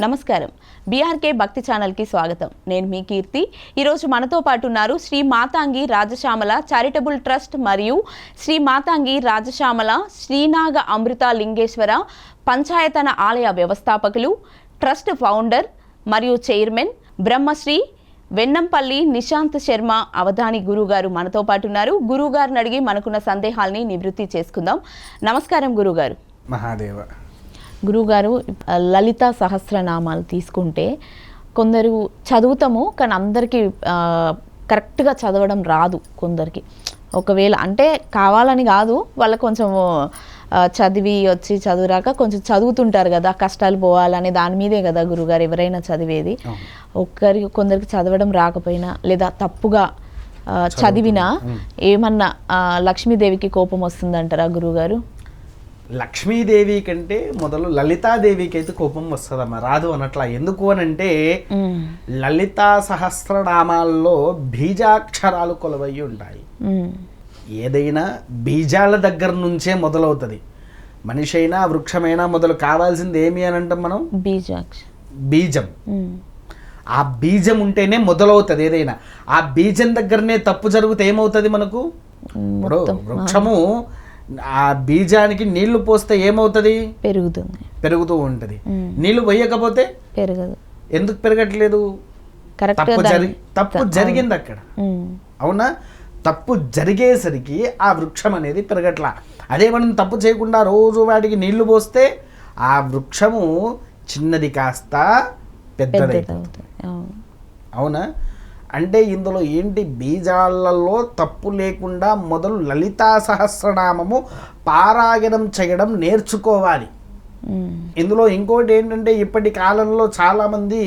నమస్కారం. బీఆర్కే భక్తి ఛానల్కి స్వాగతం. నేను మీ కీర్తి. ఈరోజు మనతో పాటు ఉన్నారు శ్రీ మాతాంగి రాజశ్యామల చారిటబుల్ ట్రస్ట్ మరియు శ్రీ మాతాంగి రాజశ్యామల శ్రీనాగ అమృత లింగేశ్వర పంచాయతన ఆలయ వ్యవస్థాపకులు, ట్రస్ట్ ఫౌండర్ మరియు చైర్మన్ బ్రహ్మశ్రీ వెన్నంపల్లి నిశాంత్ శర్మ అవధాని గురుగారు మనతో పాటు ఉన్నారు. గురుగారిని అడిగి మనకున్న సందేహాల్ని నివృత్తి చేసుకుందాం. నమస్కారం గురుగారు. మహాదేవ. గురుగారు, లలిత సహస్రనామాలు తీసుకుంటే కొందరు చదువుతాము, కానీ అందరికీ కరెక్ట్గా చదవడం రాదు. కొందరికి ఒకవేళ అంటే కావాలని కాదు, వాళ్ళకు కొంచెం చదివి వచ్చి చదువురాక కొంచెం చదువుతుంటారు కదా, కష్టాలు పోవాలని దాని మీదే కదా గురుగారు ఎవరైనా చదివేది. కొందరికి చదవడం రాకపోయినా లేదా తప్పుగా చదివినా ఏమన్నా లక్ష్మీదేవికి కోపం వస్తుందంటారా గురుగారు? లక్ష్మీదేవి కంటే మొదలు లలితాదేవికి అయితే కోపం వస్తుందమ్మా, రాదు అనట్లా. ఎందుకు అనంటే లలితా సహస్రనామాల్లో బీజాక్షరాలు కొలువై ఉంటాయి. ఏదైనా బీజాల దగ్గర నుంచే మొదలవుతుంది. మనిషి అయినా వృక్షమైనా మొదలు కావాల్సింది ఏమి అని అంటాం మనం? బీజం. ఆ బీజం ఉంటేనే మొదలవుతుంది ఏదైనా. ఆ బీజం దగ్గరనే తప్పు జరిగితే ఏమవుతుంది మనకు? ఇప్పుడు వృక్షము ఆ బీజానికి నీళ్లు పోస్తే ఏమవుతుంది? పెరుగుతూ ఉంటుంది. నీళ్లు పోయకపోతే పెరగదు. ఎందుకు పెరగట్లేదు? తప్పు జరిగింది అక్కడ. అవునా? తప్పు జరిగేసరికి ఆ వృక్షం అనేది పెరగట్లా. అదే మనం తప్పు చేయకుండా రోజు వాటికి నీళ్లు పోస్తే ఆ వృక్షము చిన్నది కాస్త పెద్దదైపోతుంది. అవునా? అంటే ఇందులో ఏంటి, బీజాలలో తప్పు లేకుండా మొదలు లలితా సహస్రనామము పారాయణం చేయడం నేర్చుకోవాలి. ఇందులో ఇంకోటి ఏంటంటే, ఇప్పటి కాలంలో చాలామంది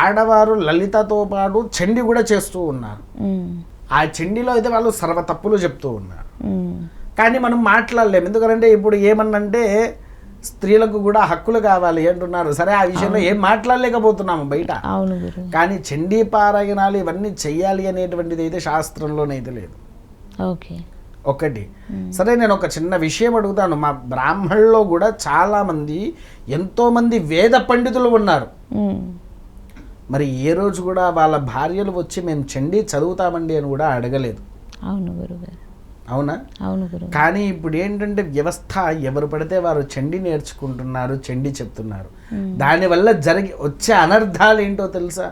ఆడవారు లలితతో పాటు చండి కూడా చేస్తూ ఉన్నారు. ఆ చండిలో అయితే వాళ్ళు సర్వ తప్పులు చెప్తూ ఉన్నారు. కానీ మనం మాట్లాడలేము. ఎందుకంటే ఇప్పుడు ఏమన్నంటే స్త్రీలకు కూడా హక్కులు కావాలి అంటున్నారు. సరే, ఆ విషయంలో ఏం మాట్లాడలేకపోతున్నాము బయట. కానీ చండీ పారాయణాలు ఇవన్నీ చెయ్యాలి అనేటువంటిది అయితే శాస్త్రంలోనైతే లేదు. ఒకటి. సరే, నేను ఒక చిన్న విషయం అడుగుతాను. మా బ్రాహ్మణుల్లో కూడా చాలామంది ఎంతోమంది వేద పండితులు ఉన్నారు. మరి ఏ రోజు కూడా వాళ్ళ భార్యలు వచ్చి మేము చండీ చదువుతామండి అని కూడా అడగలేదు. అవునా? కానీ ఇప్పుడు ఏంటంటే వ్యవస్థ ఎవరు పడితే వారు చండి నేర్చుకుంటున్నారు, చండి చెప్తున్నారు. దానివల్ల వచ్చే అనర్థాలు ఏంటో తెలుసా?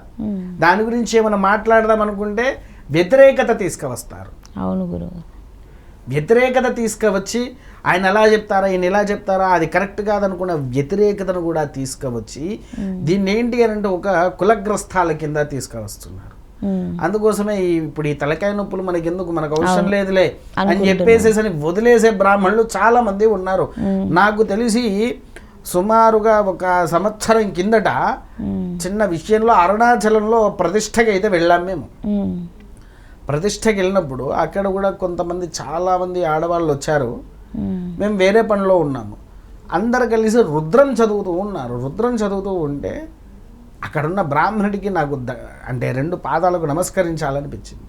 దాని గురించి ఏమైనా మాట్లాడదాం అనుకుంటే వ్యతిరేకత తీసుకువస్తారు. వ్యతిరేకత తీసుకువచ్చి ఆయన ఎలా చెప్తారా, ఈయన ఎలా చెప్తారా, అది కరెక్ట్ కాదనుకున్న వ్యతిరేకతను కూడా తీసుకువచ్చి దీన్ని ఏంటి అని అంటే ఒక కులగ్రస్తాల కింద తీసుకువస్తున్నారు. అందుకోసమే ఇప్పుడు ఈ తలకాయ నొప్పులు మనకి ఎందుకు, మనకు అవసరం లేదులే అని చెప్పేసేసి వదిలేసే బ్రాహ్మణులు చాలా మంది ఉన్నారు. నాకు తెలిసి సుమారుగా 1 సంవత్సరం కిందట చిన్న విషయంలో అరుణాచలంలో ప్రతిష్టకి అయితే వెళ్ళాం మేము. ప్రతిష్టకి వెళ్ళినప్పుడు అక్కడ కూడా కొంతమంది చాలా మంది ఆడవాళ్ళు వచ్చారు. మేము వేరే పనిలో ఉన్నాము. అందరు కలిసి రుద్రం చదువుతూ ఉన్నారు. రుద్రం చదువుతూ ఉంటే అక్కడున్న బ్రాహ్మణుడికి నాకు అంటే 2 పాదాలకు నమస్కరించాలనిపించింది.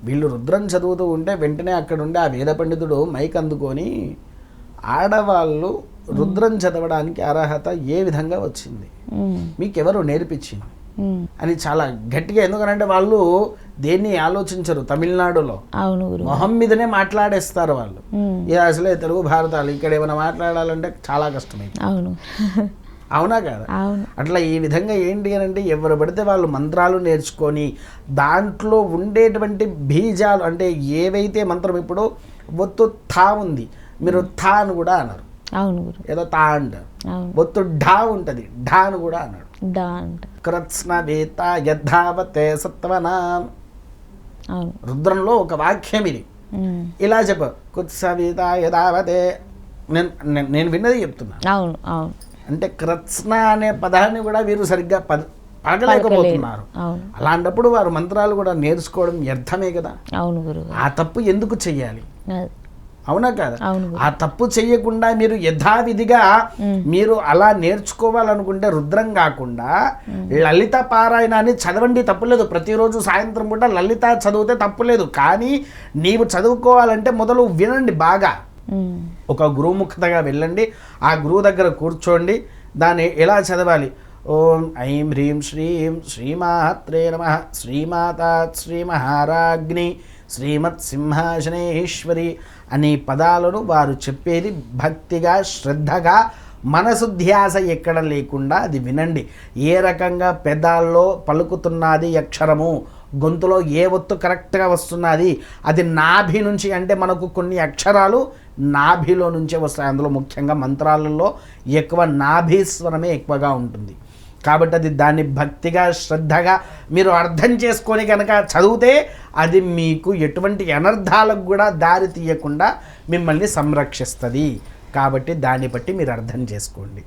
వీళ్ళు రుద్రం చదువుతూ ఉంటే వెంటనే అక్కడుండే ఆ వేద పండితుడు మైక్ అందుకొని ఆడవాళ్ళు రుద్రం చదవడానికి అర్హత ఏ విధంగా వచ్చింది, మీకెవరు నేర్పించింది అని చాలా గట్టిగా. ఎందుకనంటే వాళ్ళు దేన్ని ఆలోచించరు. తమిళనాడులో మొహం మీదనే మాట్లాడేస్తారు వాళ్ళు. అసలే తెలుగు భారతాలు ఇక్కడ ఏమైనా మాట్లాడాలంటే చాలా కష్టమైంది. అవునా కదా? అట్లా ఈ విధంగా ఏంటి అని అంటే ఎవరు పడితే వాళ్ళు మంత్రాలు నేర్చుకొని దాంట్లో ఉండేటువంటి బీజాలు అంటే ఏవైతే మంత్రం, ఇప్పుడు ఒత్తు థా ఉంది, మీరు థా అని కూడా అన్నారు. ఏదో తా అంటారు. ఒత్తు ఢా ఉంటుంది, ఢా అని కూడా అన్నాడు. కృత్స్నవేత యద్ధావతే సత్వనాం. రుద్రంలో ఒక వాక్యం ఇది. ఇలా చెప్ప కృత్స్నవేత యదావతే. నేను విన్నది చెప్తున్నా. అంటే కృత్స్న అనే పదాన్ని కూడా వీరు సరిగ్గా పగలేకపోతున్నారు. అలాంటప్పుడు వారు మంత్రాలు కూడా నేర్చుకోవడం వ్యర్థమే కదా. ఆ తప్పు ఎందుకు చెయ్యాలి? అవునా కాదా? ఆ తప్పు చెయ్యకుండా మీరు యథావిధిగా మీరు అలా నేర్చుకోవాలనుకుంటే రుద్రం కాకుండా లలిత పారాయణాన్ని చదవండి, తప్పులేదు. ప్రతిరోజు సాయంత్రం పూట లలిత చదివితే తప్పులేదు. కానీ నీవు చదువుకోవాలంటే మొదలు వినండి బాగా. ఒక గురుముఖతగా వెళ్ళండి, ఆ గురువు దగ్గర కూర్చోండి, దాన్ని ఎలా చదవాలి? ఓం ఐం హ్రీం శ్రీం శ్రీమాత్రే నమః శ్రీమాతా శ్రీ మహారాజ్ఞి శ్రీమత్ సింహాసనేశ్వరి అనే పదాలను వారు చెప్పేది భక్తిగా శ్రద్ధగా మనసు ధ్యాస ఎక్కడ లేకుండా అది వినండి. ఏ రకంగా పెదాల్లో పలుకుతున్నది అక్షరము, గొంతులో ఏ ఒత్తు కరెక్ట్గా వస్తున్నది, అది నాభి నుంచి, అంటే మనకు కొన్ని అక్షరాలు నాభిలో నుంచే వస్తాయి. అందులో ముఖ్యంగా మంత్రాలలో ఎక్కువ నాభీస్వరమే ఎక్కువగా ఉంటుంది. కాబట్టి అది దాన్ని భక్తిగా శ్రద్ధగా మీరు అర్థం చేసుకొని కనుక చదివితే అది మీకు ఎటువంటి అనర్థాలకు కూడా దారి తీయకుండా మిమ్మల్ని సంరక్షిస్తుంది. కాబట్టి దాన్ని బట్టి మీరు అర్థం చేసుకోండి.